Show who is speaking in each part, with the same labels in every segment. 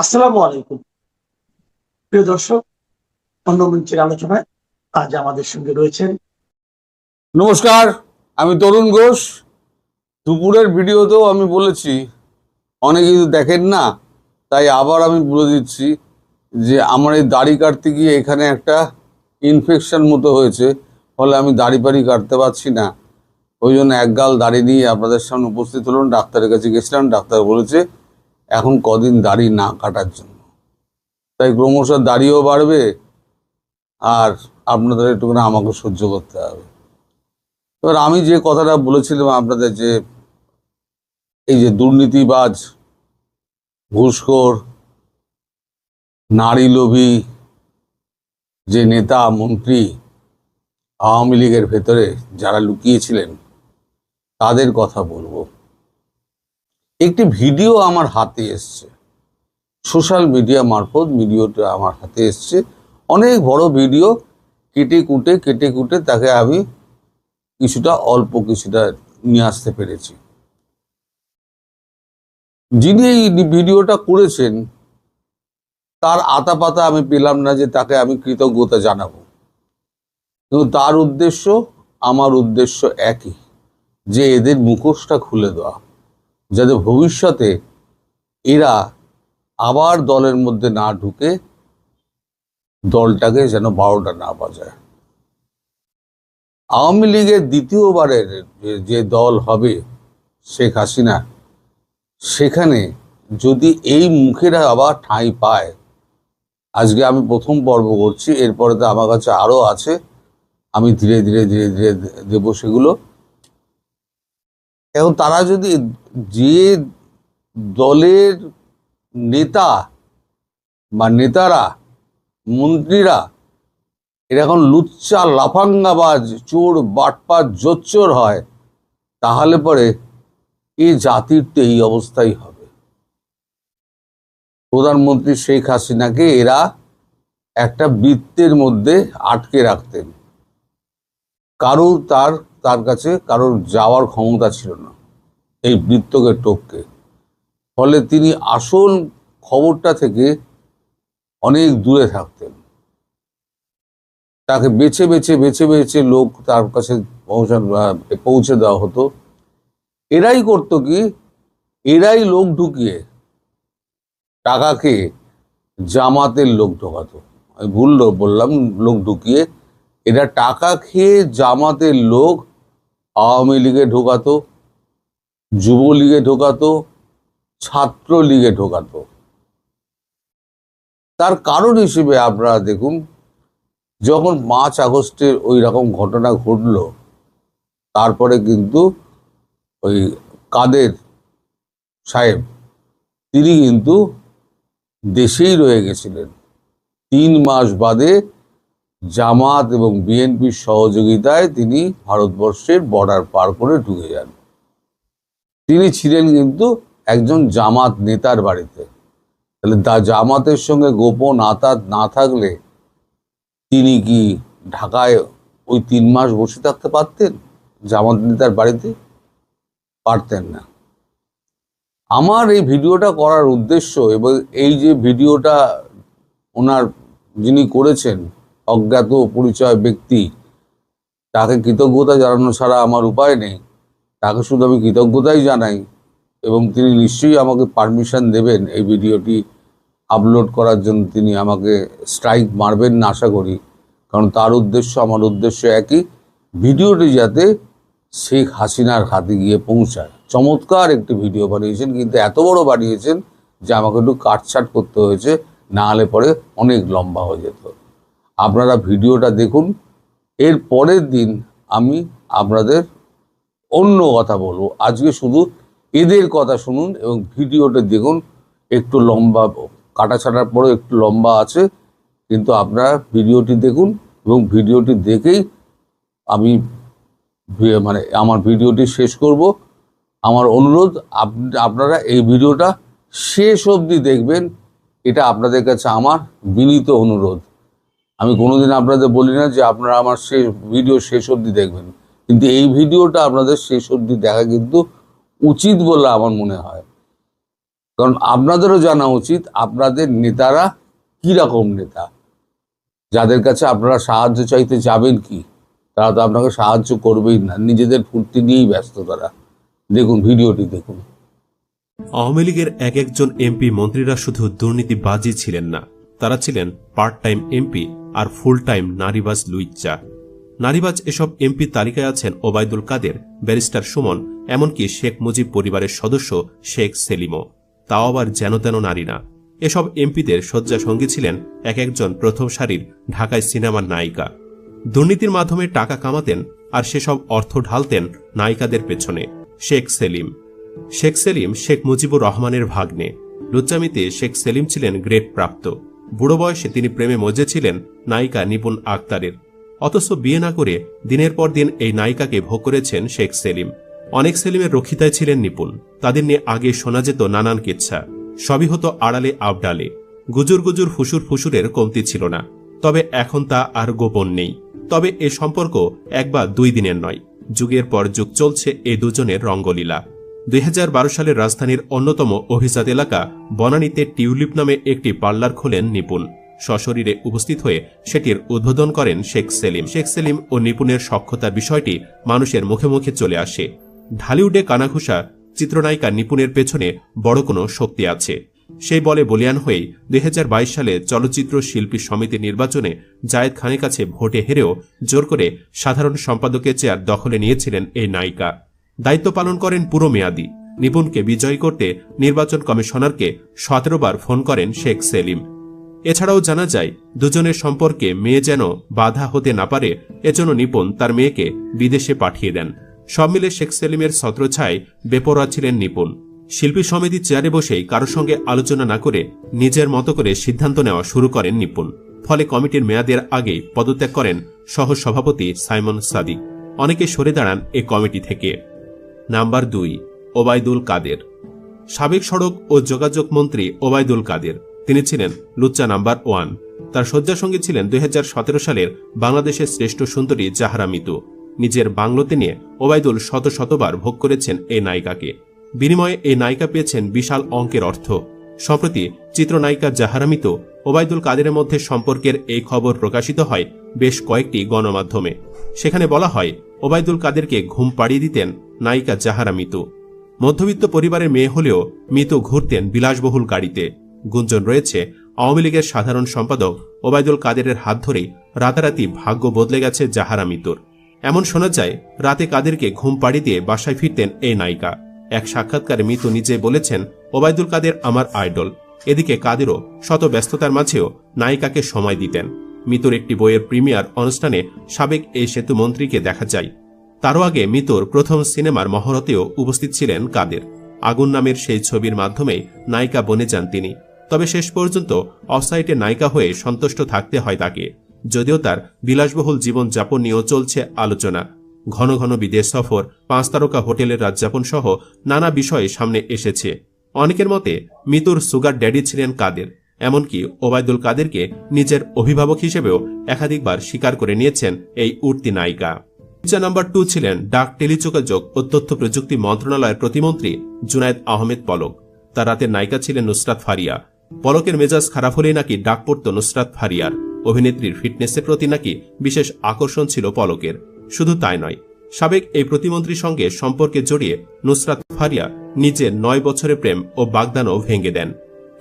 Speaker 1: আসসালামু আলাইকুম প্রিয় দর্শক। অন্য মঞ্চের আলোচনায় আজ আমাদের সঙ্গে রয়েছেন।
Speaker 2: নমস্কার, আমি তরুণ ঘোষ। দুপুরের ভিডিওতেও আমি বলেছি, অনেকে কিন্তু দেখেন না, তাই আবার আমি বলে দিচ্ছি যে আমার এই দাড়ি কাটতে গিয়ে এখানে একটা ইনফেকশন মতো হয়েছে, ফলে আমি দাড়ি পাড়ি কাটতে পারছি না। ওই জন্য একগাল দাড়ি নিয়ে আপনাদের সামনে উপস্থিত হলাম। ডাক্তারের কাছে গেছিলাম, ডাক্তার বলেছে এখন কদিন দাড়ি না কাটার জন্য। তাই ক্রমশ দাড়িও বাড়বে আর আপনাদের একটুখানি আমাকে সহ্য করতে হবে। এবার আমি যে কথাটা বলেছিলাম আপনাদের, যে এই যে দুর্নীতিবাজ, ঘুষখোর, নারী লোভী যে নেতা মন্ত্রী আওয়ামী লীগের ভেতরে যারা লুকিয়েছিলেন, তাদের কথা বলবো। একটি ভিডিও আমার হাতে এসছে, সোশ্যাল মিডিয়া মারফত ভিডিওটা আমার হাতে এসছে। অনেক বড় ভিডিও, কেটে কুটে তাকে আমি অল্প কিছুটা নিয়ে আসতে পেরেছি। যিনি এই ভিডিওটা করেছেন তার আতা পাতা আমি পেলাম না যে তাকে আমি কৃতজ্ঞতা জানাবো, কিন্তু তার উদ্দেশ্য আমার উদ্দেশ্য একই, যে এদের মুখোশটা খুলে দেওয়া, যাতে ভবিষ্যতে এরা আবার দলের মধ্যে না ঢুকে দলটাকে যেন 12টা না বাজায়। আওয়ামী লীগের দ্বিতীয়বারের যে দল হবে শেখ হাসিনা, সেখানে যদি এই মুখেরা আবার ঠাঁই পায়, আজকে আমি প্রথম পর্ব করছি, এরপরে তো আমার কাছে আরো আছে, আমি ধীরে ধীরে দেব সেগুলো। এখন তারা যদি, যে দলের নেতা বা নেতারা, মন্ত্রীরা এরকম লুচ্চা লাফাঙ্গাবাজ, চোর বাটপার জোচ্চোর হয়, তাহলে পরে এই জাতির তো এই অবস্থাই হবে। প্রধানমন্ত্রী শেখ হাসিনাকে এরা একটা বৃত্তের মধ্যে আটকে রাখতেন। তার কাছে কারোর যাওয়ার ক্ষমতা ছিল না এই বৃত্তকে টপকে। ফলে তিনি আসল খবরটা থেকে অনেক দূরে থাকতেন। তাকে বেছে বেছে লোক তার কাছে পৌঁছে দেওয়া হতো। এরাই করতো কি, এরাই লোক ঢুকিয়ে টাকা খেয়ে জামাতের লোক ঢোকাতো। আমি ভুল বললাম, লোক ঢুকিয়ে। এরা টাকা খেয়ে জামাতের লোক আওয়ামী লীগে ঢোকাতো, যুবলীগে ঢোকাতো, ছাত্রলীগে ঢোকাতো। তার কারণ হিসেবে আপনারা দেখুন, যখন 5 আগস্টের ওই রকম ঘটনা ঘটলো, তারপরে কিন্তু ওই কাদের সাহেব তিনি কিন্তু দেশেই রয়ে গেছিলেন। 3 মাস বাদে জামাত এবং বিএনপির সহযোগিতায় তিনি ভারতবর্ষের বর্ডার পার করে ঢুকে যান। তিনি ছিলেন কিন্তু একজন জামাত নেতার বাড়িতে। তাহলে জামাতের সঙ্গে গোপন আঁতাত না থাকলে তিনি কি ঢাকায় ওই 3 মাস বসে থাকতে পারতেন জামাত নেতার বাড়িতে? পারতেন না। আমার এই ভিডিওটা করার উদ্দেশ্য, এবং এই যে ভিডিওটা ওনার যিনি করেছেন, অজ্ঞাত পরিচয় ব্যক্তি, তাকে কৃতজ্ঞতা জানানো ছাড়া আমার উপায় নেই। তাকে শুধু আমি কৃতজ্ঞতাই জানাই, এবং তিনি নিশ্চয়ই আমাকে পারমিশন দেবেন এই ভিডিওটি আপলোড করার জন্য। তিনি আমাকে স্ট্রাইক মারবেন না আশা করি, কারণ তার উদ্দেশ্য আমার উদ্দেশ্য একই, ভিডিওটি যাতে শেখ হাসিনার হাতে গিয়ে পৌঁছায়। চমৎকার একটি ভিডিও বানিয়েছেন, কিন্তু এত বড় বানিয়েছেন যে আমাকে একটু কাটছাট করতে হয়েছে, না হলে পরে অনেক লম্বা হয়ে যেত। আপনারা ভিডিওটা দেখুন, এর পরের দিন আমি আপনাদের অন্য কথা বলবো। আজকে শুধু এদের কথা শুনুন এবং ভিডিওটা দেখুন। একটু লম্বা, কাটা ছাটার পরেও একটু লম্বা আছে, কিন্তু আপনারা ভিডিওটি দেখুন, এবং ভিডিওটি দেখেই আমি আমার ভিডিওটি শেষ করব। আমার অনুরোধ, আপনারা এই ভিডিওটা শেষ অবধি দেখবেন, এটা আপনাদের কাছে আমার বিনীত অনুরোধ। আমি কোনোদিন আপনাদের বলি না যে আপনারা আমার ভিডিও শেষ অবধি দেখবেন, কিন্তু এই ভিডিওটা আপনাদের শেষ অবধি দেখা কিন্তু উচিত বলে আমার মনে হয়। কারণ আপনাদেরও জানা উচিত আপনাদের নেতারা কি রকম নেতা, যাদের কাছে আপনারা সাহায্য চাইতে যাবেন কি, তারা তো আপনাকে সাহায্য করবেই না, নিজেদের ফুর্তি নিয়েই ব্যস্ত তারা। দেখুন, ভিডিওটি দেখুন।
Speaker 3: আওয়ামী লীগের এক একজন এমপি মন্ত্রীরা শুধু দুর্নীতিবাজই ছিলেন না, তারা ছিলেন পার্ট টাইম এমপি আর ফুল টাইম নারীবাজ লুইচ্চা। নারীবাজ এসব এমপি তালিকায় আছেন ওবায়দুল কাদের, ব্যারিস্টার সুমন, এমনকি শেখ মুজিব পরিবারের সদস্য শেখ সেলিমও। তাও আবার যেন তেন নারী না। এসব এমপিদের শয্যা সঙ্গী ছিলেন এক একজন প্রথম সারির ঢাকায় সিনেমার নায়িকা। দুর্নীতির মাধ্যমে টাকা কামাতেন আর সেসব অর্থ ঢালতেন নায়িকাদের পেছনে। শেখ সেলিম শেখ মুজিবুর রহমানের ভাগ্নে। লুচ্চামিতে শেখ সেলিম ছিলেন গ্রেড প্রাপ্ত। বুড়ো বয়সে তিনি প্রেমে মজেছিলেন নায়িকা নিপুণ আক্তারের। অথচ বিয়ে না করে দিনের পর দিন এই নায়িকাকে ভোগ করেছেন শেখ সেলিম। অনেক সেলিমের রক্ষিতায় ছিলেন নিপুণ। তাদের নিয়ে আগে শোনা যেত নানান কিচ্ছা, সবই হতো আড়ালে আবডালে। গুজুর গুজুর ফুসুর ফুসুরের কমতি ছিল না। তবে এখন তা আর গোপন নেই। তবে এ সম্পর্ক এক বা দুই দিনের নয়, যুগের পর যুগ চলছে এ দুজনের রঙ্গলীলা। 2012 সালে রাজধানীর অন্যতম অভিজাত এলাকা বনানীতে টিউলিপ নামে একটি পার্লার খোলেন নিপুণ। সশরীরে উপস্থিত হয়ে সেটির উদ্বোধন করেন শেখ সেলিম ও নিপুণের সখ্যতার বিষয়টি মানুষের মুখে মুখে চলে আসে। ঢালিউডে কানাঘুষা চিত্রনায়িকা নিপুণের পেছনে বড় কোনো শক্তি আছে। সেই বলে বলিয়ান হয়ে 2022 সালে চলচ্চিত্র শিল্পী সমিতি নির্বাচনে জায়েদ খানের কাছে ভোটে হেরেও জোর করে সাধারণ সম্পাদকের চেয়ার দখলে নিয়েছিলেন এই নায়িকা। দায়িত্ব পালন করেন পুরো মেয়াদি। নিপুণকে বিজয়ী করতে নির্বাচন কমিশনারকে 17 বার ফোন করেন শেখ সেলিম। এছাড়াও জানা যায়, দুজনের সম্পর্কে মেয়ে যেন বাধা হতে না পারে এজন্য নিপুণ তার মেয়েকে বিদেশে পাঠিয়ে দেন। সব মিলে শেখ সেলিমের ছত্রছায়ায় বেপরোয়া ছিলেন নিপুণ। শিল্পী সমিতির চেয়ারে বসেই কারোর সঙ্গে আলোচনা না করে নিজের মতো করে সিদ্ধান্ত নেওয়া শুরু করেন নিপুণ। ফলে কমিটির মেয়াদের আগেই পদত্যাগ করেন সহ সভাপতি সাইমন সাদিক। অনেকে সরে দাঁড়ান এ কমিটি থেকে। নাম্বার 2, ওবায়দুল কাদের। সাবেক সড়ক ও যোগাযোগ মন্ত্রী ওবায়দুল কাদের। তিনি ছিলেন লুচ্চা নাম্বার 1। তার শয্যাসঙ্গী ছিলেন 2017 সালের বাংলাদেশের শ্রেষ্ঠ সুন্দরী জাহারা মিতু। নিজের বাংলোতে নিয়ে ওবায়দুল শতবার ভোগ করেছেন এই নায়িকাকে। বিনিময়ে এই নায়িকা পেয়েছেন বিশাল অঙ্কের অর্থ। সম্প্রতি চিত্রনায়িকা জাহারা মিতু ওবায়দুল কাদেরের মধ্যে সম্পর্কের এই খবর প্রকাশিত হয় বেশ কয়েকটি গণমাধ্যমে। সেখানে বলা হয়, ওবায়দুল কাদেরকে ঘুম পাড়িয়ে দিতেন নায়িকা জাহারা মিতু। মধ্যবিত্ত পরিবারের মেয়ে হলেও মিতু ঘুরতেন বিলাসবহুল গাড়িতে। গুঞ্জন রয়েছে, আওয়ামী লীগের সাধারণ সম্পাদক ওবায়দুল কাদেরের হাত ধরেই রাতারাতি ভাগ্য বদলে গেছে জাহারা মিতুর। এমন শোনা যায়, রাতে কাদেরকে ঘুম পাড়িয়ে দিয়ে বাসায় ফিরতেন এই নায়িকা। এক সাক্ষাৎকারে মিতু নিজে বলেছেন, ওবায়দুল কাদের আমার আইডল। এদিকে কাদেরও শত ব্যস্ততার মাঝেও নায়িকাকে সময় দিতেন। মিতুর একটি বইয়ের প্রিমিয়ার অনুষ্ঠানে সাবেক এই সেতু মন্ত্রীকে দেখা যায়। তারও আগে মিতুর প্রথম সিনেমার মহরতেও উপস্থিত ছিলেন কাদের। আগুন নামের সেই ছবির মাধ্যমে নায়িকা বনে যান তিনি। তবে শেষ পর্যন্ত অফসাইটে নায়িকা হয়ে সন্তুষ্ট থাকতে হয় তাকে। যদিও তার বিলাসবহুল জীবন যাপন নিয়েও চলছে আলোচনা। ঘন ঘন বিদেশ সফর, 5 তারকা হোটেলের রাতযাপন সহ নানা বিষয়ে সামনে এসেছে। অনেকের মতে মিতুর সুগার ড্যাডি ছিলেন কাদের। এমনকি ওবায়দুল কাদেরকে নিজের অভিভাবক হিসেবেও একাধিকবার স্বীকার করে নিয়েছেন এই উঠতি নায়িকা। নাম্বার 2 ছিলেন ডাক, টেলিযোগাযোগ ও তথ্য প্রযুক্তি মন্ত্রণালয়ের প্রতিমন্ত্রী জুনায়েদ আহমেদ পলক। তার রাতের নায়িকা ছিলেন নুসরাত ফারিয়া। পলকের মেজাজ খারাপ হলেই নাকি ডাক পড়ত নুসরাত ফারিয়ার। অভিনেত্রীর ফিটনেসের প্রতি নাকি বিশেষ আকর্ষণ ছিল পলকের। শুধু তাই নয়, সাবেক এই প্রতিমন্ত্রীর সঙ্গে সম্পর্কে জড়িয়ে নুসরাত ফারিয়া নিজের 9 বছরের প্রেম ও বাগদানও ভেঙে দেন।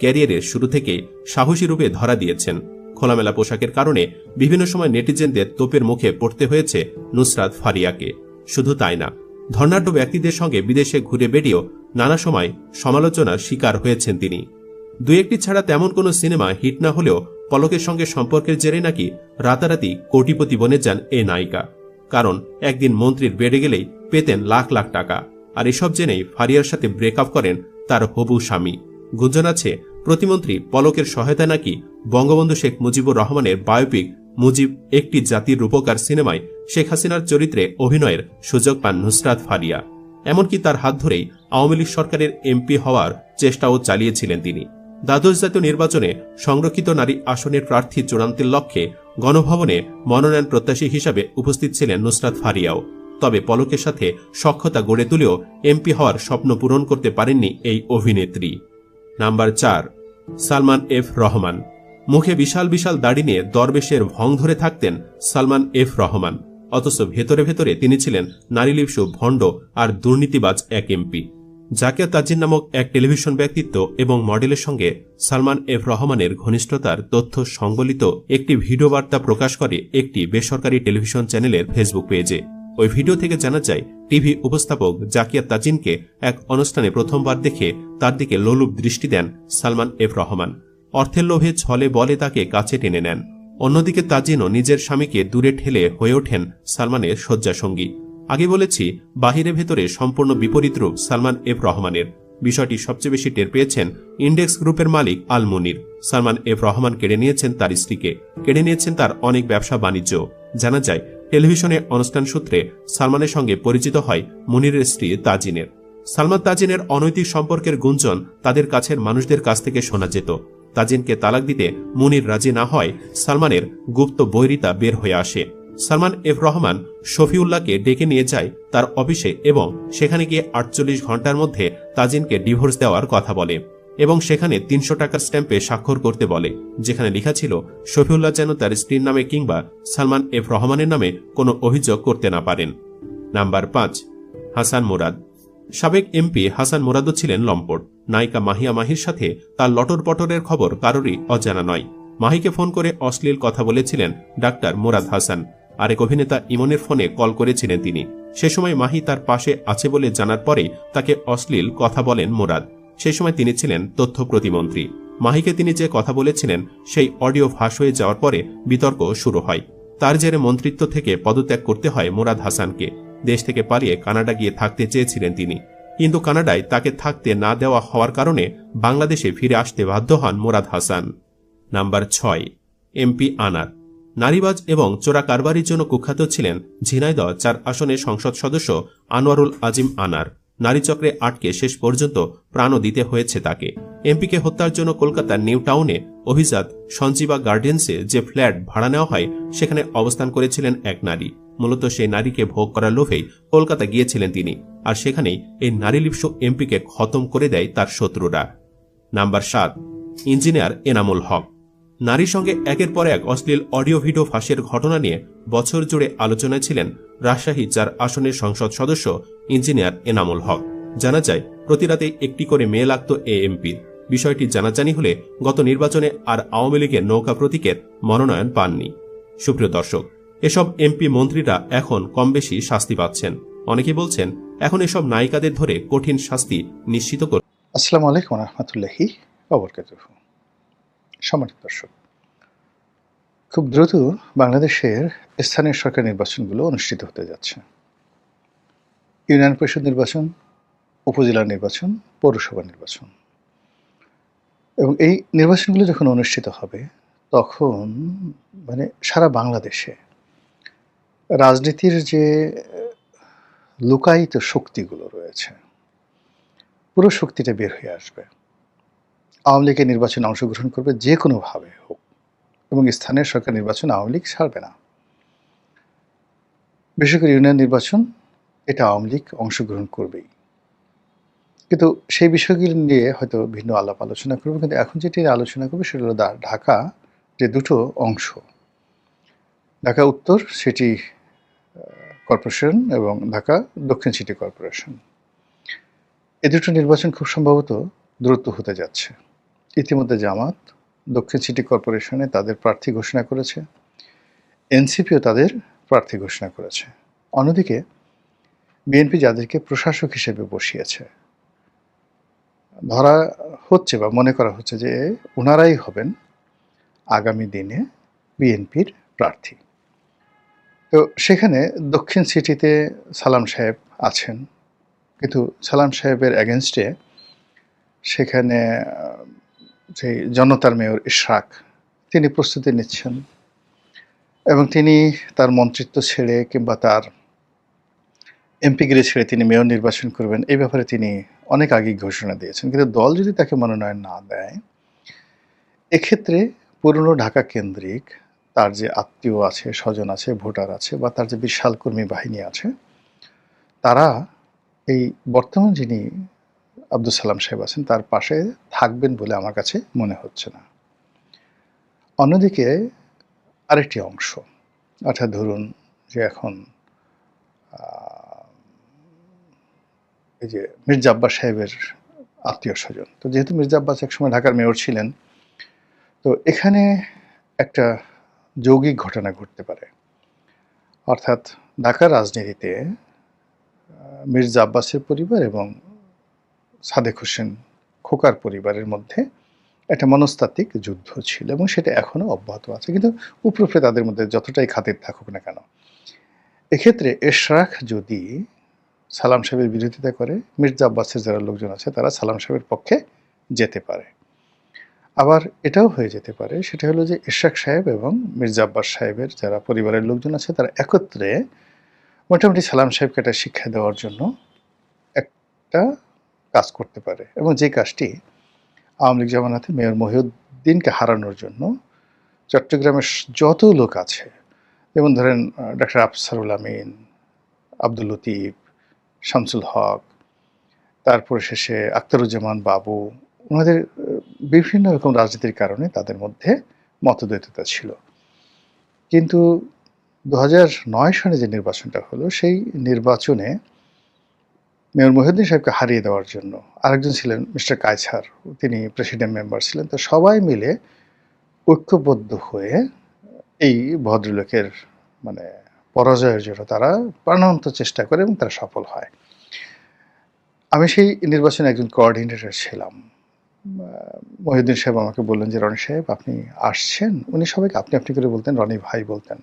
Speaker 3: ক্যারিয়ারের শুরু থেকে সাহসী রূপে ধরা দিয়েছেন। খোলামেলা পোশাকের কারণে বিভিন্ন সময় নেটিজেনদের তোপের মুখে পড়তে হয়েছে নুসরাত ফারিয়াকে। শুধু তাই না, ধর্নাঢ্য ব্যক্তিদের সঙ্গে বিদেশে ঘুরে বেড়িয়েও নানা সময় সমালোচনার শিকার হয়েছেন তিনি। 2-1টি ছাড়া তেমন কোনো সিনেমা হিট না হলেও পলকের সঙ্গে সম্পর্কের জেরে নাকি রাতারাতি কোটিপতি বনে যান এই নায়িকা। কারণ একদিন মন্ত্রীর বেড়ে গেলেই পেতেন লাখ লাখ টাকা। আর এসব জেনেই ফারিয়ার সাথে ব্রেকআপ করেন তার হবু স্বামী। গুঞ্জন আছে, প্রতিমন্ত্রী পলকের সহায়তায় নাকি বঙ্গবন্ধু শেখ মুজিবুর রহমানের বায়োপিক মুজিব একটি জাতির রূপকার সিনেমায় শেখ হাসিনার চরিত্রে অভিনয়ের সুযোগ পান নুসরাত ফারিয়া। এমনকি তার হাত ধরেই আওয়ামী লীগ সরকারের এমপি হওয়ার চেষ্টাও চালিয়েছিলেন তিনি। দ্বাদশ জাতীয় নির্বাচনে সংরক্ষিত নারী আসনের প্রার্থী চূড়ান্তের লক্ষ্যে গণভবনে মনোনয়ন প্রত্যাশী হিসাবে উপস্থিত ছিলেন নুসরাত ফারিয়াও। তবে পলকের সাথে সখ্যতা গড়ে তুলেও এমপি হওয়ার স্বপ্ন পূরণ করতে পারেননি এই অভিনেত্রী। Number 4, Salman F Rahman. মুখে বিশাল বিশাল দাড়ি নিয়ে দরবেশের ভং ধরে থাকতেন সালমান এফ রহমান, অথচ ভেতরে ভেতরে তিনি ছিলেন নারীলিপ্সু, ভণ্ড আর দুর্নীতিবাজ এক এমপি। জাকিয়া তাজিন নামক এক টেলিভিশন ব্যক্তিত্ব এবং মডেলের সঙ্গে সালমান এফ রহমানের ঘনিষ্ঠতার তথ্য সংবলিত একটি ভিডিও বার্তা প্রকাশ করে একটি বেসরকারি টেলিভিশন চ্যানেলের ফেসবুক পেজে। ওই ভিডিও থেকে জানা যায়, টিভি উপস্থাপক জাকিয়া তাজিনকে এক অনুষ্ঠানে প্রথমবার দেখে তার দিকে লোলুপ দৃষ্টি দেন সালমান এফ রহমান। অর্থের লোভে ছলে বলে তাকে কাছে টেনে নেন। অন্যদিকে তাজিনও নিজের স্বামীকে দূরে ঠেলে হয়ে ওঠেন সালমানের শয্যাসঙ্গী। আগে বলেছি, বাহিরে ভেতরে সম্পূর্ণ বিপরীত রূপ সালমান এফ রহমানের। বিষয়টি সবচেয়ে বেশি টের পেয়েছেন ইন্ডেক্স গ্রুপের মালিক আল মুনির। সালমান এফ রহমান কেড়ে নিয়েছেন তার স্ত্রীকে, কেড়ে নিয়েছেন তার অনেক ব্যবসা বাণিজ্য। জানা যায়, টেলিভিশনে অনুষ্ঠান সূত্রে সালমানের সঙ্গে পরিচিত হয় মুনিরের স্ত্রী তাজিনের। সালমান তাজিনের অনৈতিক সম্পর্কের গুঞ্জন তাদের কাছের মানুষদের কাছ থেকে শোনা যেত। তাজিনকে তালাক দিতে মুনির রাজি না হয় সালমানের গুপ্ত বৈরিতা বের হয়ে আসে। সালমান এফ রহমান শফিউল্লাহকে ডেকে নিয়ে যায় তার অফিসে এবং সেখানে গিয়ে 48 ঘন্টার মধ্যে তাজিনকে ডিভোর্স দেওয়ার কথা বলে এবং সেখানে 300 টাকার স্ট্যাম্পে স্বাক্ষর করতে বলে, যেখানে লেখা ছিল শফিউল্লাহ যেন তার স্ত্রীর নামে কিংবা সালমান এফ রহমানের নামে কোনো অভিযোগ করতে না পারেন। নাম্বার 5, হাসান মুরাদ। সাবেক এমপি হাসান মুরাদও ছিলেন লম্পট। নায়িকা মাহিয়া মাহির সাথে তার লটর পটরের খবর কারোরই অজানা নয়। মাহিকে ফোন করে অশ্লীল কথা বলেছিলেন ডাক্তার মুরাদ হাসান। আরেক অভিনেতা ইমনের ফোনে কল করেছিলেন তিনি। সে সময় মাহি তার পাশে আছে বলে জানার পরেই তাকে অশ্লীল কথা বলেন মুরাদ। সেই সময় তিনি ছিলেন তথ্য প্রতিমন্ত্রী। মাহিকে তিনি যে কথা বলেছিলেন সেই অডিও ফাঁস হয়ে যাওয়ার পরে বিতর্ক শুরু হয়। তার জেরে মন্ত্রিত্ব থেকে পদত্যাগ করতে হয় মুরাদ হাসানকে। দেশ থেকে পালিয়ে কানাডা গিয়ে থাকতে চেয়েছিলেন তিনি, কিন্তু কানাডায় তাকে থাকতে না দেওয়া হওয়ার কারণে বাংলাদেশে ফিরে আসতে বাধ্য হন মুরাদ হাসান। নাম্বার 6, এমপি আনার। নারীবাজ এবং চোরা কারবারির জন্য কুখ্যাত ছিলেন ঝিনাইদহ 4 আসনের সংসদ সদস্য আনোয়ারুল আজিম আনার। নারীচক্রে আটকে শেষ পর্যন্ত প্রাণও দিতে হয়েছে তাকে। এমপিকে হত্যার জন্য কলকাতার নিউ টাউনে অভিজাত সঞ্জীবা গার্ডেন্সে যে ফ্ল্যাট ভাড়া নেওয়া হয় সেখানে অবস্থান করেছিলেন এক নারী। মূলত সেই নারীকে ভোগ করার লোভেই কলকাতা গিয়েছিলেন তিনি, আর সেখানেই এই নারীলিপ্সু এমপিকে খতম করে দেয় তার শত্রুরা। Number 7, engineer Enamul Haque. নারীর সঙ্গে একের পর এক অশ্লীল অডিও ভিডিও ফাঁসের ঘটনা নিয়ে বছর জুড়ে আলোচনায় ছিলেন রাজশাহী 4 আসনের সংসদ সদস্য ইঞ্জিনিয়ার এনামুল হক। জানা যায়, প্রতি রাতে একটি করে মেয়ে লাগত এ এমপির। বিষয়টি জানাজানি হলে গত নির্বাচনে আর আওয়ামী লীগের নৌকা প্রতীকের মনোনয়ন পাননি। সুপ্রিয় দর্শক, এসব এমপি মন্ত্রীরা এখন কম বেশি শাস্তি পাচ্ছেন। অনেকে বলছেন এখন এসব নায়িকাদের ধরে কঠিন শাস্তি নিশ্চিত করে।
Speaker 4: আসসালামু আলাইকুম রহমতুল্লাহি ওয়া বারাকাতুহু। সম্মানিত দর্শক, খুব দ্রুত বাংলাদেশের স্থানীয় সরকার নির্বাচনগুলো অনুষ্ঠিত হতে যাচ্ছে। ইউনিয়ন পরিষদ নির্বাচন, উপজেলা নির্বাচন, পৌরসভা নির্বাচন, এবং এই নির্বাচনগুলো যখন অনুষ্ঠিত হবে তখন সারা বাংলাদেশে রাজনীতির যে লুকায়িত শক্তিগুলো রয়েছে পুরো শক্তিটা বের হয়ে আসবে। আওয়ামী লীগের নির্বাচনে অংশগ্রহণ করবে যে কোনোভাবে হোক, এবং স্থানীয় সরকার নির্বাচন আওয়ামী লীগ ছাড়বে না। বিশেষ করে ইউনিয়ন নির্বাচন, এটা আওয়ামী লীগ অংশগ্রহণ করবেই। কিন্তু সেই বিষয়গুলি নিয়ে হয়তো ভিন্ন আলাপ আলোচনা করবো। কিন্তু এখন যেটি আলোচনা করবো সেটা হলো ঢাকা যে দুটো অংশ, ঢাকা উত্তর সিটি কর্পোরেশন এবং ঢাকা দক্ষিণ সিটি কর্পোরেশন, এই দুটো নির্বাচন খুব সম্ভবত দ্রুত হতে যাচ্ছে। ইতিমধ্যে জামাত দক্ষিণ সিটি কর্পোরেশনে তাদের প্রার্থী ঘোষণা করেছে, এনসিপিও তাদের প্রার্থী ঘোষণা করেছে। অন্যদিকে বিএনপি যাদেরকে প্রশাসক হিসেবে বসিয়েছে, ধরা হচ্ছে বা মনে করা হচ্ছে যে ওনারাই হবেন আগামী দিনে বিএনপির প্রার্থী। তো সেখানে দক্ষিণ সিটিতে সালাম সাহেব আছেন, কিন্তু সালাম সাহেবের এগেনস্টে সেখানে যে জনতার মেয়র ইশরাক, তিনি প্রস্তুতি নিচ্ছেন এবং তিনি তার মন্ত্রিত্ব ছেড়ে কিংবা তার এমপিগিরি ছেড়ে তিনি মেয়র নির্বাচন করবেন, এই ব্যাপারে তিনি অনেক আগেই ঘোষণা দিয়েছেন। কিন্তু দল যদি তাকে মনোনয়ন না দেয়, এক্ষেত্রে পুরনো ঢাকা কেন্দ্রিক তার যে আত্মীয় আছে, স্বজন আছে, ভোটার আছে, বা তার যে বিশাল কর্মী বাহিনী আছে, তারা এই বর্তমান যিনি আব্দুল সালাম সাহেব আছেন তার পাশে থাকবেন বলে আমার কাছে মনে হচ্ছে না। অন্যদিকে আরেকটি অংশ, অর্থাৎ ধরুন যে এখন এই যে মির্জা আব্বাস সাহেবের আত্মীয় স্বজন, তো যেহেতু মির্জা আব্বাস একসময় ঢাকার মেয়র ছিলেন, তো এখানে একটা যৌগিক ঘটনা ঘটতে পারে। অর্থাৎ ঢাকার রাজনীতিতে মির্জা আব্বাসের পরিবার এবং সাদেক হোসেন খোকার পরিবারের মধ্যে একটা মনস্তাত্ত্বিক যুদ্ধ ছিল এবং সেটা এখনো অব্যাহত আছে, কিন্তু উপরে তাদের মধ্যে যতটাই খাতির থাকুক না কেন, এক্ষেত্রে এশরাক যদি সালাম সাহেবের বিরোধিতা করে, মির্জা আব্বাসের যারা লোকজন আছে তারা সালাম সাহেবের পক্ষে যেতে পারে। আবার এটাও হয়ে যেতে পারে, সেটা হলো যে এশরাক সাহেব এবং মির্জা আব্বাস সাহেবের যারা পরিবারের লোকজন আছে তারা একত্রে মোটামুটি সালাম সাহেবকে একটা শিক্ষা দেওয়ার জন্য একটা কাজ করতে পারে, এবং যে কাজটি আওয়ামী লীগ জামানাতে মেয়র মহিউদ্দিনকে হারানোর জন্য চট্টগ্রামের যত লোক আছে, যেমন ধরেন ডক্টর আফসারুল আমিন, আব্দুল লতিফ, শামসুল হক, তারপরে শেষে আখতারুজ্জামান বাবু, ওনাদের বিভিন্ন রকম রাজনীতির কারণে তাদের মধ্যে মতদ্বৈততা ছিল। কিন্তু 2009 সালে যে নির্বাচনটা হলো, সেই নির্বাচনে মেয়র মহিউদ্দিন সাহেবকে হারিয়ে দেওয়ার জন্য আরেকজন ছিলেন মিস্টার কায়ছার, তিনি প্রেসিডেন্ট মেম্বার ছিলেন। তো সবাই মিলে ঐক্যবদ্ধ হয়ে এই ভদ্রলোকের মানে পরাজয়ের জন্য তারা প্রাণান্ত চেষ্টা করে এবং তারা সফল হয়। আমি সেই নির্বাচনে একজন কোঅর্ডিনেটর ছিলাম। মহিউদ্দিন সাহেব আমাকে বললেন যে রনি সাহেব আপনি আসছেন, উনি সবাইকে আপনি আপনি করে বলতেন, রনি ভাই বলতেন,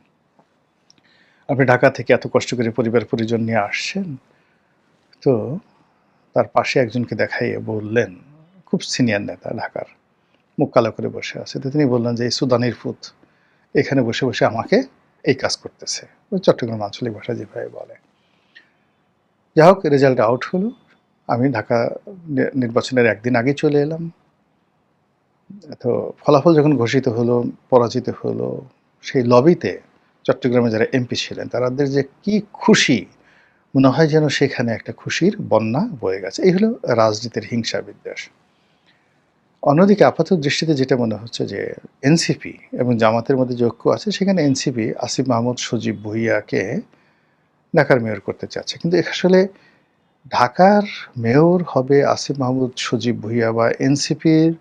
Speaker 4: আপনি ঢাকা থেকে এত কষ্ট করে পরিবার পরিজন নিয়ে আসছেন। তো তার পাশে একজনকে দেখাইয়ে বললেন, খুব সিনিয়র নেতা ঢাকার, মুখ কালো করে বসে আছে, তো তিনি বললেন যে এই সুদানির ফুত এখানে বসে বসে আমাকে এই কাজ করতেছে, ওই চট্টগ্রাম আঞ্চলিক ভাষা যেভাবে বলে। যাই হোক, রেজাল্ট আউট হলো, আমি ঢাকা নির্বাচনের একদিন আগে চলে এলাম। তো ফলাফল যখন ঘোষিত হলো, পরাজিত হলো, সেই লবিতে চট্টগ্রামে যারা এমপি ছিলেন তাদের যে কি খুশি, মনে হয় যেন সেখানে একটা খুশির বন্যা বয়ে গেছে। এই হলো রাজনীতির হিংসা বিদ্বেষ। অন্যদিকে আপাত দৃষ্টিতে যেটা মনে হচ্ছে যে এনসিপি এবং জামাতের মধ্যে যে ঐক্য আছে, সেখানে এনসিপি আসিফ মাহমুদ সজীব ভুঁইয়াকে ঢাকার মেয়র করতে চাচ্ছে, কিন্তু আসলে ঢাকার মেয়র হবে আসিফ মাহমুদ সজীব ভুঁইয়া বা এনসিপির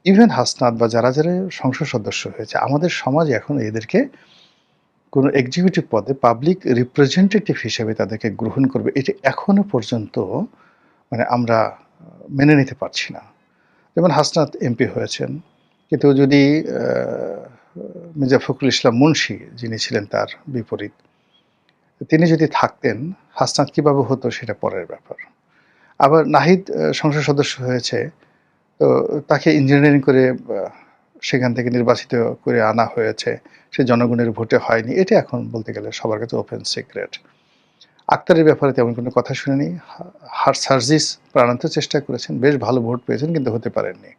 Speaker 4: ইভেন হাসনাত বা যারা যারা সংসদ সদস্য হয়েছে, আমাদের সমাজ এখন এদেরকে কোনো এক্সিকিউটিভ পদে পাবলিক রিপ্রেজেন্টেটিভ হিসেবে তাদেরকে গ্রহণ করবে, এটা এখনো পর্যন্ত মানে আমরা মেনে নিতে পারছি না। যেমন হাসনাত এমপি হয়েছেন, কিন্তু যদি মির্জা ফখরুল ইসলাম মুন্সি যিনি ছিলেন তার বিপরীত, তিনি যদি থাকতেন, হাসনাত কীভাবে হতো সেটা পরের ব্যাপার। আবার নাহিদ সংসদ সদস্য হয়েছে, তো তাকে ইঞ্জিনিয়ারিং করে সেখান থেকে নির্বাচিত করে আনা হয়েছে, সে জনগণের ভোটে হয়নি, এটা এখন বলতে গেলে সবার কাছে ওপেন সিক্রেট। আক্তারের ব্যাপারে তেমন কোনো কথা শুনিনি, হার্ট সার্জিস প্রাণান্ত চেষ্টা করেছেন, বেশ ভালো ভোট পেয়েছেন, কিন্তু হতে পারেননি।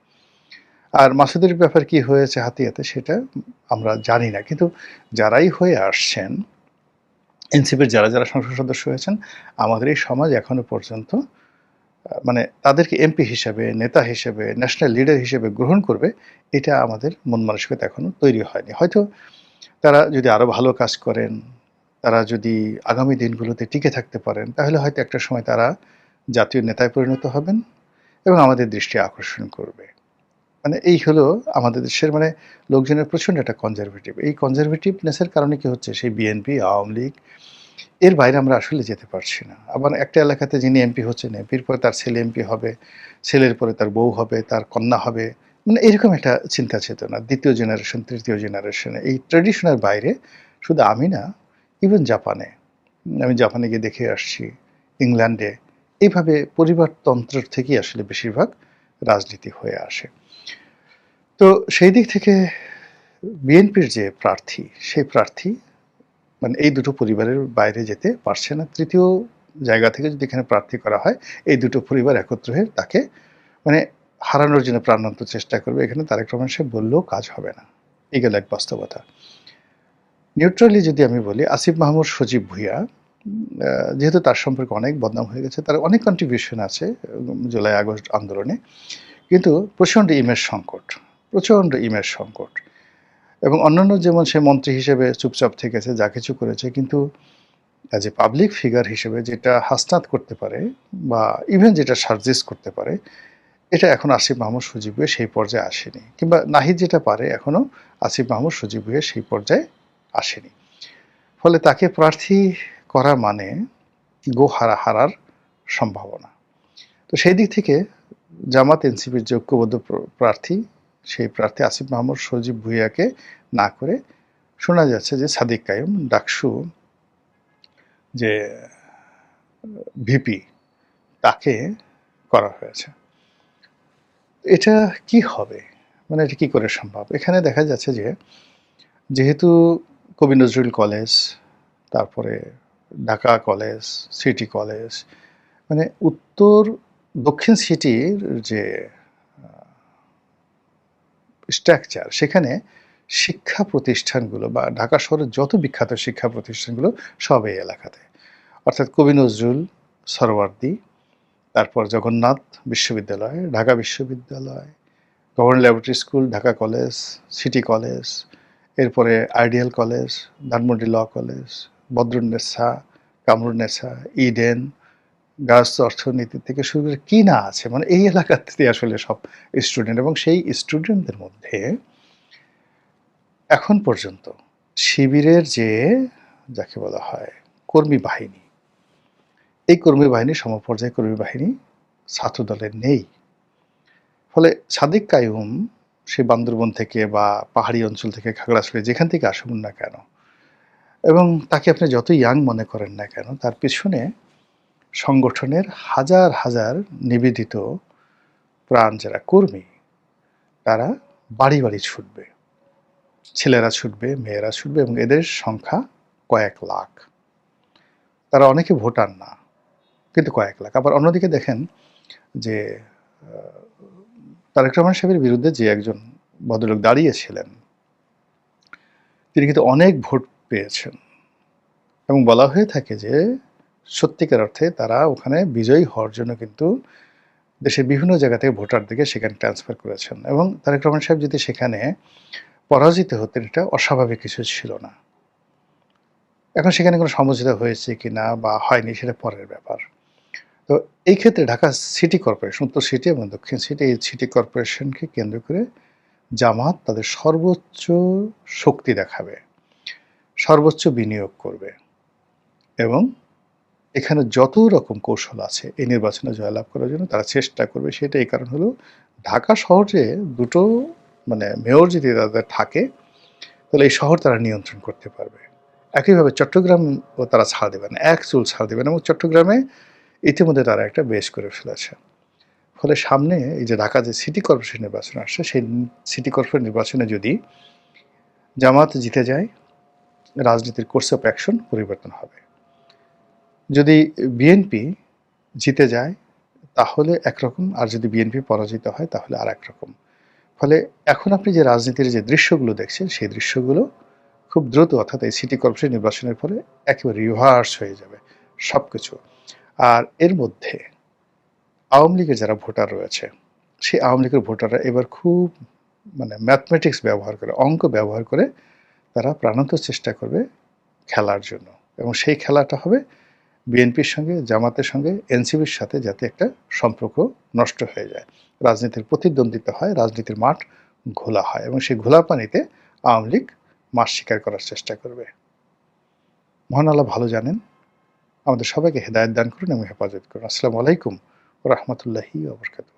Speaker 4: আর মাসুদের ব্যাপার কি হয়েছে হাতিয়াতে সেটা আমরা জানি না, কিন্তু যারাই হয়ে আসছেন, এনসিপির যারা যারা সংসদ সদস্য হয়েছেন, আমাদের এই সমাজ এখনো পর্যন্ত মানে তাদেরকে এমপি হিসেবে, নেতা হিসেবে, ন্যাশনাল লিডার হিসেবে গ্রহণ করবে, এটা আমাদের মন মানসিকতা এখনো তৈরি হয়নি। হয়তো তারা যদি আরো ভালো কাজ করেন, তারা যদি আগামী দিনগুলোতে টিকে থাকতে পারেন, তাহলে হয়তো একটা সময় তারা জাতীয় নেতায় পরিণত হবেন এবং আমাদের দৃষ্টি আকর্ষণ করবে। মানে এই হলো আমাদের দেশের মানে লোকজনের প্রচণ্ড একটা কনজারভেটিভ। এই কনজারভেটিভনেসের কারণে কি হচ্ছে, সেই বিএনপি, আওয়ামী লীগ, এর বাইরে আমরা আসলে যেতে পারছি না। আবার একটা এলাকাতে যিনি এমপি হচ্ছেন, এমপির পরে তার ছেলে এমপি হবে, ছেলের পরে তার বউ হবে, তার কন্যা হবে, মানে এরকম একটা চিন্তা চেতনা দ্বিতীয় জেনারেশন, তৃতীয় জেনারেশনে, এই ট্র্যাডিশনের বাইরে শুধু আমি না, ইভেন জাপানে, আমি জাপানে গিয়ে দেখে আসছি, ইংল্যান্ডে, এইভাবে পরিবারতন্ত্রের থেকেই আসলে বেশিরভাগ রাজনীতি হয়ে আসে। তো সেই দিক থেকে বিএনপির যে প্রার্থী, সেই প্রার্থী মানে এই দুটো পরিবারের বাইরে যেতে পারছে না। তৃতীয় জায়গা থেকে যদি এখানে প্রার্থী করা হয়, এই দুটো পরিবার একত্র হয়ে তাকে মানে হারানোর জন্য প্রাণান্ত চেষ্টা করবে। এখানে তারেক রহমান সাহেব বললেও কাজ হবে না, এই গেল এক বাস্তবতা। নিউট্রালি যদি আমি বলি, আসিফ মাহমুদ সজীব ভুঁইয়া যেহেতু তার সম্পর্কে অনেক বদনাম হয়ে গেছে, তার অনেক কন্ট্রিবিউশন আছে জুলাই আগস্ট আন্দোলনে, কিন্তু প্রচণ্ড ইমেজ সংকট। এবং অন্যান্য যেমন সে মন্ত্রী হিসেবে চুপচাপ থেকেছে, যা কিছু করেছে, কিন্তু অ্যাজ এ পাবলিক ফিগার হিসেবে যেটা হাসনাত করতে পারে বা ইভেন যেটা সার্জিস করতে পারে, এটা এখন আসিফ মাহমুদ সজীব ভুঁইয়া সেই পর্যায়ে আসেনি, কিংবা নাহিদ যেটা পারে এখনো আসিফ মাহমুদ সজীব ভুঁইয়া সেই পর্যায়ে আসেনি। ফলে তাকে প্রার্থী করা মানে হারার সম্ভাবনা। তো সেই দিক থেকে জামাত এনসিপির যে ঐক্যবদ্ধ প্রার্থী, সেই প্রার্থী আসিফ মাহমুদ সজীব ভুঁইয়াকে না করে শোনা যাচ্ছে যে সাদিক কাইয়ুম, ডাকসু যে ভিপি, তাকে করা হয়েছে। এটা কি হবে, মানে এটা কি করে সম্ভব? এখানে দেখা যাচ্ছে যে যেহেতু কবি নজরুল কলেজ, তারপরে ঢাকা কলেজ, সিটি কলেজ, মানে উত্তর দক্ষিণ সিটির যে স্ট্রাকচার, সেখানে শিক্ষা প্রতিষ্ঠানগুলো বা ঢাকা শহরের যত বিখ্যাত শিক্ষা প্রতিষ্ঠানগুলো সব এই এলাকাতে, অর্থাৎ কবি নজরুল, সরওয়ার্দী, তারপর জগন্নাথ বিশ্ববিদ্যালয়, ঢাকা বিশ্ববিদ্যালয়, government laboratory school, Dhaka college, city college, এরপরে ideal college, Dhanmondi law college, Badrunnesa, Kamrunnesa, Eden, girls অর্থনীতি থেকে শুরু করে কি না আছে, মানে এই এলাকাতে আসলে সব স্টুডেন্ট। এবং সেই স্টুডেন্টদের মধ্যে এখন পর্যন্ত শিবিরের যে যাকে বলা হয় কর্মী বাহিনী, এই কর্মী বাহিনী, সমপর্যায়ে কর্মী বাহিনী ছাত্রদলের নেই। ফলে সাদিক কাইয়ুম সে বান্দরবন থেকে বা পাহাড়ি অঞ্চল থেকে, খাগড়াছড়ি, যেখান থেকে আসুন না কেন, এবং তাকে আপনি যত ইয়াং মনে করেন না কেন, তার পিছনে সংগঠনের হাজার হাজার নিবেদিত প্রাণ যারা কর্মী, তারা বাড়ি বাড়ি ছুটবে, ছেলেরা ছুটবে, মেয়েরা ছুটবে, এবং এদের সংখ্যা কয়েক লাখ। তারা অনেকে ভোটার না, কিন্তু কয়েক লাখ। আবার অন্যদিকে দেখেন যে তারেক রহমান সাহেবের বিরুদ্ধে যে একজন ভদ্রলোক দাঁড়িয়েছিলেন, তিনি কিন্তু অনেক ভোট পেয়েছেন, এবং বলা হয়ে থাকে যে সত্যিকার অর্থে তারা ওখানে বিজয়ী হওয়ার জন্য কিন্তু দেশের বিভিন্ন জায়গা থেকে ভোটারদেরকে সেখানে ট্রান্সফার করেছেন। এবং তারেক রহমান সাহেব যদি সেখানে পরাজিত হতেন, এটা অস্বাভাবিক কিছু ছিল না। এখন সেখানে কোনো সমঝোতা হয়েছে কি না বা হয়নি, সেটা পরের ব্যাপার। তো এই ক্ষেত্রে ঢাকা সিটি কর্পোরেশন, উত্তর সিটি এবং দক্ষিণ সিটি, এই সিটি কর্পোরেশনকে কেন্দ্র করে জামাত তাদের সর্বোচ্চ শক্তি দেখাবে, সর্বোচ্চ বিনিয়োগ করবে, এবং এখানে যত রকম কৌশল আছে এই নির্বাচনে জয়লাভ করার জন্য তারা চেষ্টা করবে। সেটা এই কারণ হলো, ঢাকা শহরে দুটো মানে মেয়র যদি তাদের থাকে, তাহলে এই শহর তারা নিয়ন্ত্রণ করতে পারবে। একইভাবে চট্টগ্রামও তারা ছাড় দেবে না, এক চুল ছাড় দেবে না, এবং চট্টগ্রামে ইতিমধ্যে তারা একটা বেশ করে ফেলেছে। ফলে সামনে এই যে ঢাকা যে সিটি কর্পোরেশন নির্বাচন আসছে, সেই সিটি কর্পোরেশন নির্বাচনে যদি জামাত জিতে যায়, রাজনীতির কোর্স অফ অ্যাকশন পরিবর্তন হবে। যদি বিএনপি জিতে যায় তাহলে একরকম, আর যদি বিএনপি পরাজিত হয় তাহলে আর একরকম। ফলে এখন আপনি যে রাজনীতির যে দৃশ্যগুলো দেখছেন, সেই দৃশ্যগুলো খুব দ্রুত, অর্থাৎ এই সিটি কর্পোরেশন নির্বাচনের পরে একেবারে রিভার্স হয়ে যাবে সব কিছু। আর এর মধ্যে আওয়ামী লীগের যারা ভোটার রয়েছে, সেই আওয়ামী লীগের ভোটাররা এবার খুব মানে ম্যাথমেটিক্স ব্যবহার করে, অঙ্ক ব্যবহার করে তারা প্রাণান্ত চেষ্টা করবে খেলার জন্য, এবং সেই খেলাটা হবে বিএনপির সঙ্গে, জামাতের সঙ্গে, এনসিপির সাথে, যাতে একটা সম্পর্ক নষ্ট হয়ে যায়, রাজনীতির প্রতিদ্বন্দ্বিতা হয়, রাজনীতির মাঠ ঘোলা হয়, এবং সেই ঘোলা পানিতে আওয়ামী লীগ মাছ শিকার করার চেষ্টা করবে। মহান আল্লাহ ভালো জানেন। আমাদের সবাইকে হেদায়েত দান করুন এবং হেফাজত করুন। আসসালামু আলাইকুম ওয়া রাহমাতুল্লাহি ওয়া বারাকাতুহু।